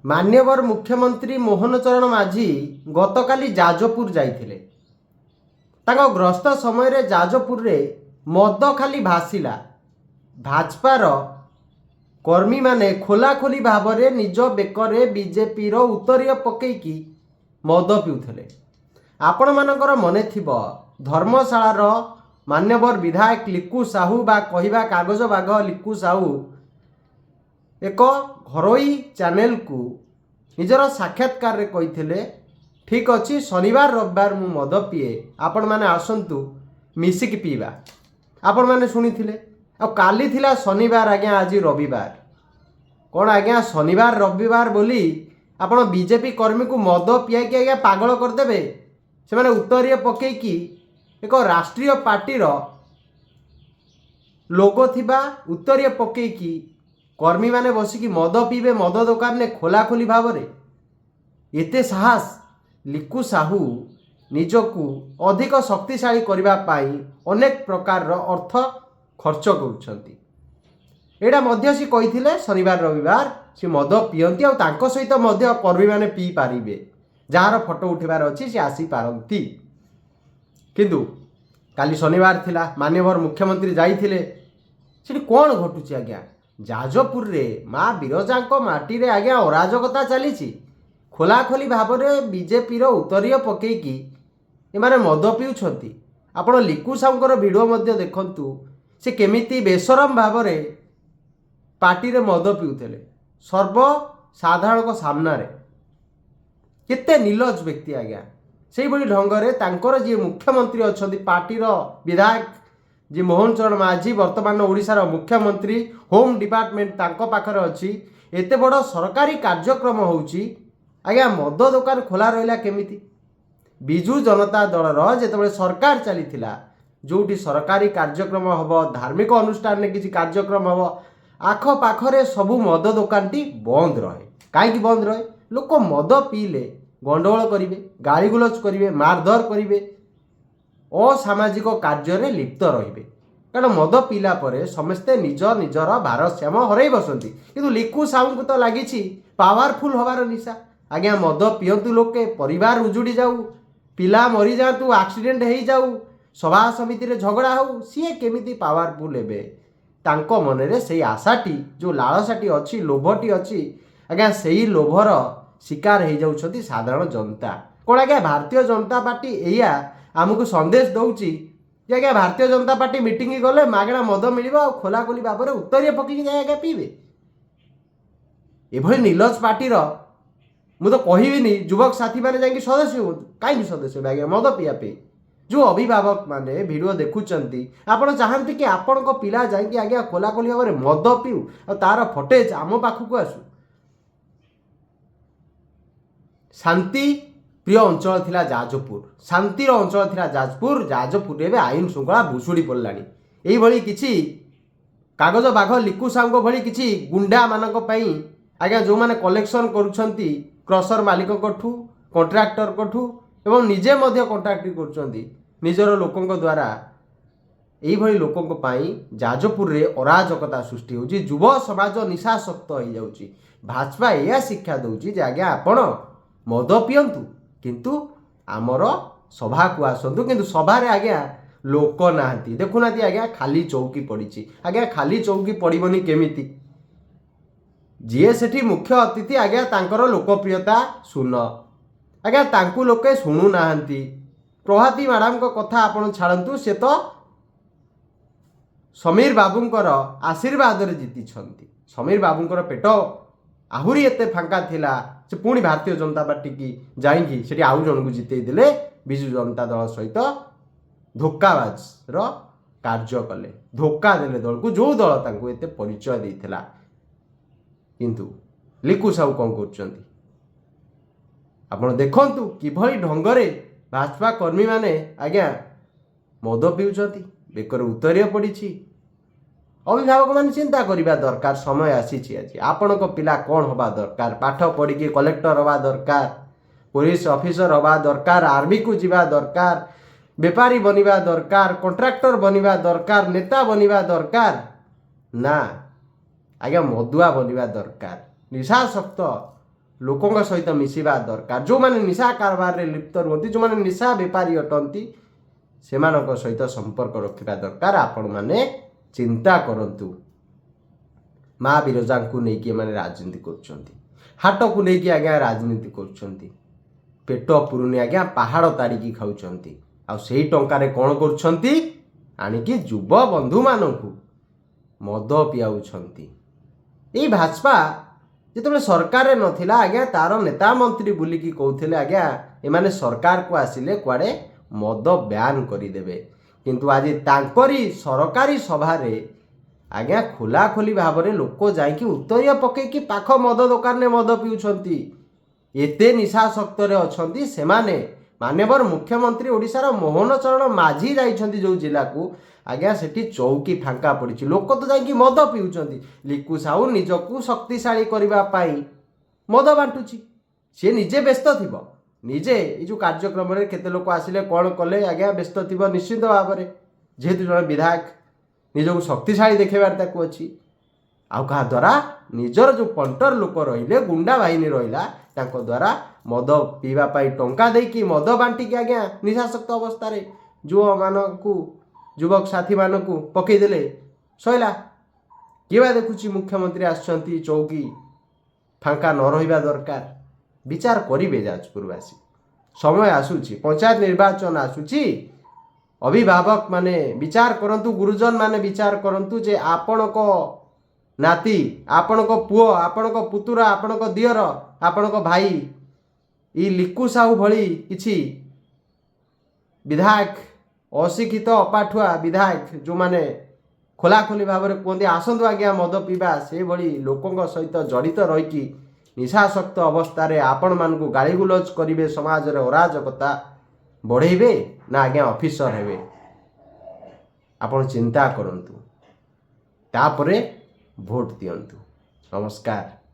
मान्यवर मुख्यमंत्री मोहन चरण माझी गतकाली जाजपुर जाइथिले। ताको ग्रस्त समय रे जाजपुर रे मद खाली भासिला। भाजपार कर्मी माने खोलाखोली भाव में निज बेकरे बीजेपी रो उत्तरीय पकईकी मद पिउथले। आपण मानकर मने थिबो धर्मशालार मान्यवर विधायक लिक्कू साहू बा कहिबा कागज बाघ लिक्कू साहू एक घरोई चैनल को निजर साक्षात्कार रे कहिथिले, ठीक अच्छी शनिवार रविवार मु मद पिए, आपण माने आसंतु मिसिक पीवा। आपण माने सुनिथिले। आ काली थिला शनिवार आज्ञा, आज रविवार। कौन आज्ञा शनिवार रविवार बोली आपण बीजेपी कर्मी को मद पियाई आज्ञा पागल करदेवे। से माने उत्तरीय पकईकी एक राष्ट्रीय पार्टी लोगो थिबा उत्तरीय पकईकी कर्मी माने बसिकी मद पीबे। मद दुकान ने खोलाखोली भाव में एते साहस लिक्कू साहू निजकू अधिक शक्तिशाली करबा पाई अनेक प्रकार अर्थ खर्च करुछंती। एडा मध्य सी कहिथिले शनिवार रविवार सी मद पियंती आ तांको सहित मध्य कर्मी माने पी पारिबे। जार फोटो उठिबार अछि से आसी पारंती। किंतु काली शनिवार थिला, मान्यवर मुख्यमंत्री जाइथिले। सेठी कोन घटुची आज्ञा? जाजपुर रे माँ बिरजा माटी रे आज्ञा अराजकता चली। खोलाखोली भाव में बीजेपी रो उत्तरीय पकईकी एमाने मद पिउछंती। आपण लिक्कू साहूंकर वीडियो मध्य देखंतु, से केमिति बेशरम भाव में पार्टी रे मद पिउथले सर्वसाधारण को सामना रे। केते निर्लज व्यक्ति आज्ञा। से भली ढंगरे तांकर जी मुख्यमंत्री अच्छी पार्टी रो विधायक जी मोहन चरण माझी वर्तमान ओडिशार मुख्यमंत्री, होम डिपार्टमेंट तांको पाखरे अच्छी। एते बड़ सरकारी कार्यक्रम होउची आज्ञा मद दुकान खोला रहिला केमिति? बिजू जनता दलर जेतेबेले सरकार चलीथिला, जोटी सरकारी कार्यक्रम हबो, धार्मिक अनुष्ठान ने किछि कार्यक्रम हबो, आख पाखरे सबु मद दुकानटी बंद रहे। काईकि बंद रहे? लोक मद पीले गंडगोल करिवे, गालीगुलज करिवे, मारधर करिवे, असामाजिक कार्य रे लिप्त रहिबे। कारण मद पीला परे समस्ते निज निजर भारसाम्य हरई बसंती। किंतु लिक्कू साहू को तो लागिछि पावरफुल हबार निशा। आज्ञा मद पियंतु लोके, परिवार उजुड़ी जाऊ, पिला मरी जातु, एक्सीडेंट हो जाऊ, सभा समिति रे झगड़ा हो, सी केमिति पावरफुल हेबे? तांको मनरे से आशाटी जो लालसाटी अच्छी, लोभटी अच्छी आज्ञा, से लोभर शिकार हो जाउछथि साधारण जनता। कौन आज्ञा भारतीय जनता पार्टी एया आमको संदेश दौची जे आज्ञा भारतीय जनता पार्टी मीटिंग गले मागणा मद मिलिबो आ खोलाखोली भाव में उत्तरीय पकईकी जाय आज्ञा पीबे? एभली निर्लज पार्टी मु तो कहबिनी युवक साथी मैंने जाकि सदस्य हो, कहीं सदस्य हो आज्ञा मद पिया पे। जो अभिभावक माने वीडियो देखुचंती, आपण चाहती कि आपण को पिला जाकि आज्ञा खोलाखोली भाव में मद पीऊ आ तार फटेज आम पाखक आसू। शांति प्रिय अंचल थिला जाजपुर, शांतिर अंचल थिला जाजपुर। जाजपुर रे आईन श्रृंखला भुशुड़ी पड़लानी। एई भली किछि कागज बाघ लिक्कू साहू भली किछि गुंडा मानक पई आज्ञा जो माने कलेक्शन करूछंती क्रसर मालिक कठू, कॉन्ट्रैक्टर कठू एवं निजे मध्य कॉन्ट्रैक्ट करूछंती निजर लोकंक द्वारा। एई भली लोकंक पई जाजपुर रे अराजकता सृष्टि होची, युव समाज निशासक्त हो जाउची। भाजपा एया शिक्षा दउची जे आज्ञा आपण मद पियंतु किंतु आमर सभा को आसतु। किंतु सभा रे आज्ञा लोक नाहंती, देखुनाती आज्ञा खाली चौकी पड़ी। आज्ञा खाली चौकी पड़बनी केमिति? जी सेठी मुख्य अतिथि आज्ञा तांकर लोकप्रियता सुन आज्ञा, तांकु लोके शुणु नाहंती। प्रभाती मैडम को कथा आपण छाड़ंतु, से तो समीर बाबूंकर आशीर्वाद रे जीति छंती। समीर बाबूंकर पेट आहुरी एते फांका थिला, से पुणी भारतीय जनता पार्टी की जाइंकी सेठी आउ जन को जिते देले। बिजू जनता दल सहित धोखाबाज रो कार्य कले, धोखा देले दल को, जो दल तांको एते परिचय देइथिला। किंतु लिक्कू साहू कौन करछंती आपण देखंतु किभली ढंगरे भाजपा कर्मी माने आज्ञा मद पिउछंती, बेकर उत्तरीय पड़िछि। अभिभावक मैंने चिंता करवा दरकार, समय आसी। आज आपण को पिला कौन हवा दरकार? पाठ पढ़ी कलेक्टर हवा दरकार, पुलिस ऑफिसर हवा दरकार, आर्मी को जीवा दरकार, बेपारी बनिवा दरकार, कॉन्ट्रैक्टर बनिवा दरकार, नेता बनिवा दरकार ना आज्ञा मदुआ बनिवा दरकार। निशासक्त लोकों सहित मिशिबा दरकार। जो माने निशा कारबार रे लिप्त रुहंती, जो माने निशा बेपारी अटंती, सेमानक सहित संपर्क रखिबा दरकार। आपण माने चिंता करंतु। माँ बिरजा को लेकिन माने राजनीति कर हाट को लेकिन आज्ञा राजनीति कर पेट पुरुनी आज्ञा पहाड़ ताड़िकी खाऊंट आउ से टंकार कौन कर युव बंधु मानक मद पियाउछंती। यही भाजपा जिते सरकार नथिला आज्ञा तार नेता मंत्री बुलिकी कहते आज्ञा एमाने सरकार को आसिले कुआडे मद ब्यान करदेवे, किंतु आज तांकरी सरकारी सभारे आज्ञा खोला खोली भाव में लोक जाइकी उत्तरीय पकईकी पाख मद दुकान में मद पिउछंती। एते निशासक्त अछंती सेमाने माननीय मुख्यमंत्री ओडिशार मोहन चरण माझी जाइछंती जो जिला को आज्ञा सेठी चौकी फांका पड़ी लोक तो जाइकी मद पिउछंती। लिकु साहू निजकू शक्तिशाली करबा पाई मद बांटुची, सी निजे व्यस्त थिबो, निजे ये जो कार्यक्रम रे केते लोक आसिले कौन कले आज्ञा व्यस्त थिबो निश्चित भाव में, जेहेतु जन विधायक निजक शक्तिशाली देखेबार ताकू अच्छी आउ कहा द्वारा निजर जो पंटर लोक रहिले गुंडा बाहिनी रहिला तांको द्वारा मद पीवा पाई टंका देकी मद बांटिकी आज्ञा निशासक्त अवस्था रे जो मानकू युवक साथी मानकू पकईदेले सैला। किबा देखुची मुख्यमंत्री आछंती चौकी फांका न रहिबा दरकार। विचार करिवे जाजपुरवासी, समय आसुची, पंचायत निर्वाचन आसुची, अभिभावक माने विचार करंतु, गुरुजन माने विचार करंतु जे आपणक नाती, आपणक पुओ, आपणक पुतुरा, आपणक दियर, आपणक भाई ई लिकु साहू भली किछि विधायक अशिक्षित अपाठुआ विधायक जो माने खोला खोली भाव में कहते आसतु आज्ञा मद पीवा, से भली लोकों सहित जड़ित रहीकि निशासक्त अवस्था रे आपण मानकू गालीगुलज करिवे, समाज रे अराजकता बढ़ेबे ना आज्ञा ऑफिसर हेबे। आपण चिंता करंतु, तापरे भोट दियंतु। नमस्कार।